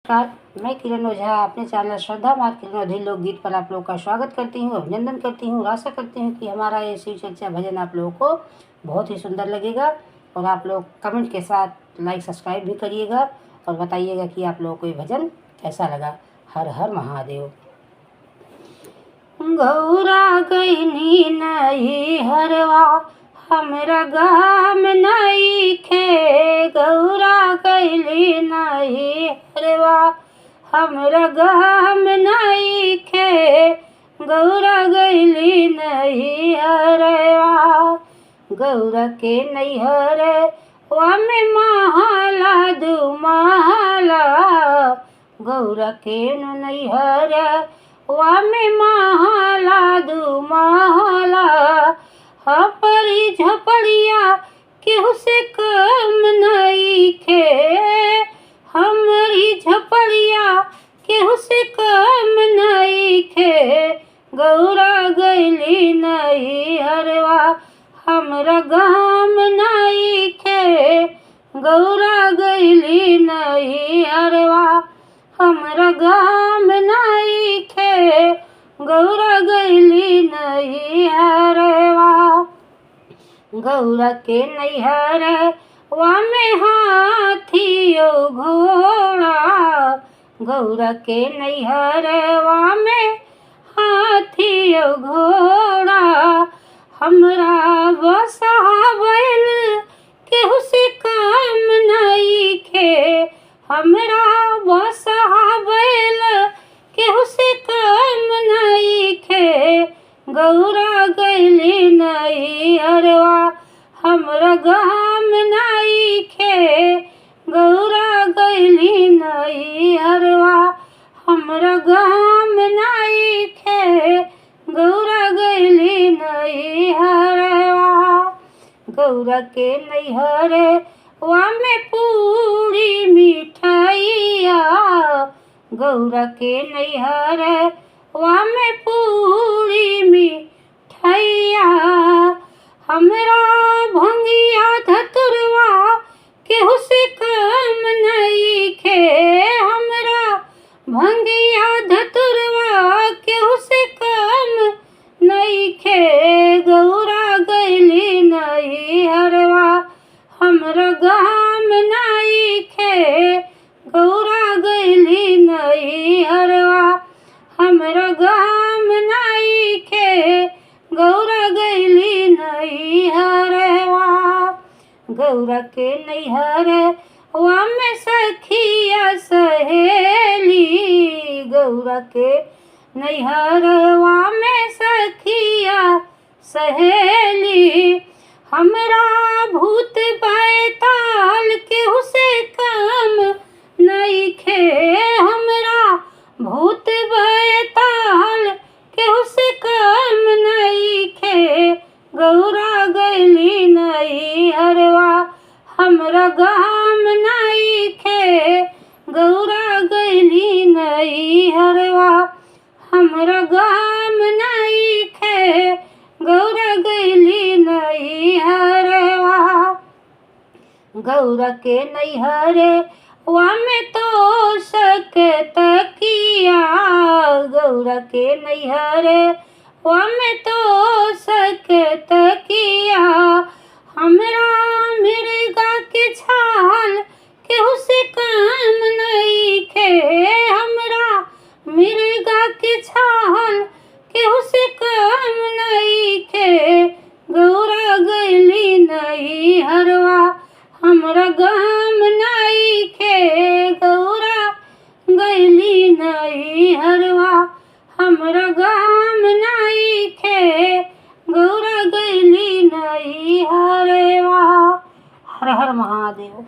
नमस्कार, मैं किरण ओझा अपने चैनल श्रद्धा माँ किरण ओझा लोकगीत पर आप लोगों का स्वागत करती हूँ, अभिनंदन करती हूँ। आशा करती हूँ कि हमारा ये शिव चर्चा भजन आप लोगों को बहुत ही सुंदर लगेगा और आप लोग कमेंट के साथ लाइक सब्सक्राइब भी करिएगा और बताइएगा कि आप लोगों को ये भजन कैसा लगा। हर हर महादेव। गौरा गईनी नहीं हरवा हमरा गाम नइखे, गौरा गईली नहीं हरवा हमरा गाम नइखे, गौरा गईली नहीं हरवा। गौरा के नैहर वामे महला दू महला, गौरा के नैहर वामे महला दू महला। हपरी झपड़िया केहू से कम नइखे, हमरी झपड़िया केहू से कम नइखे, गौरा गईली नहीं हरवा हमरा गाम नइखे, गौरा गईली नहीं हरवा हमरा गाम नइखे, गौरा गईली नहीं हरवा। गौरा के नैहर वामे हाथियो घोड़ा, गौरा के नैहर वामे हाथियो घोड़ा। हमरा बसहा बैल केहू से काम नइखे, हमरा बसहा बैल केहू से काम नइखे, गौरा गईली नहीं हरवा हमरा गाम नइखे, गौरा गईली नहीं हरवा हमरा गाम नइखे, गौरा गईली नहीं हरवा। गौरा के नैहर वामे पूरी मिठाइया, गौरा के नैहर वामे पूरी मिठाइया। हमरा भंगिया धतुरवा केहू से कम नइखे, हमरा भंगिया धतुरवा केहू से कम नइखे, गौरा गईली नहीं हरवा हमरा गाम नइखे, गौरा गईली नहीं हरवा हमरा गाम नइखे, गौरा गईली नहीं हरवा। गौरा के नैहर वामे सखिया सहेली, गौरा के नैहर वामे सखिया सहेली। हमरा भूत बैताल केहू से काम नइखे, हमरा भूत बैताल केहू से काम नइखे, गौरा गईली नहीं हरवा हमरा गाम नइखे, गौरा गईली नहीं हरवा हमरा गाम नइखे, गौरा गईली नहीं हरवा। गौरा के नैहर वामे तो तकिया, गौरा के नैहर वामे तो तकिया। हमरा मिर्गा के छाल केहू से काम नइखे, हमरा मिर्गा के छाल केहू से काम नइखे, गौरा गईली नहीं हरवा हमरा गाम नइखे, गौरा गईली नहीं हरवा हमरा गाम नइखे, गौरा गईली नहीं हरवा। हर हर महादेव।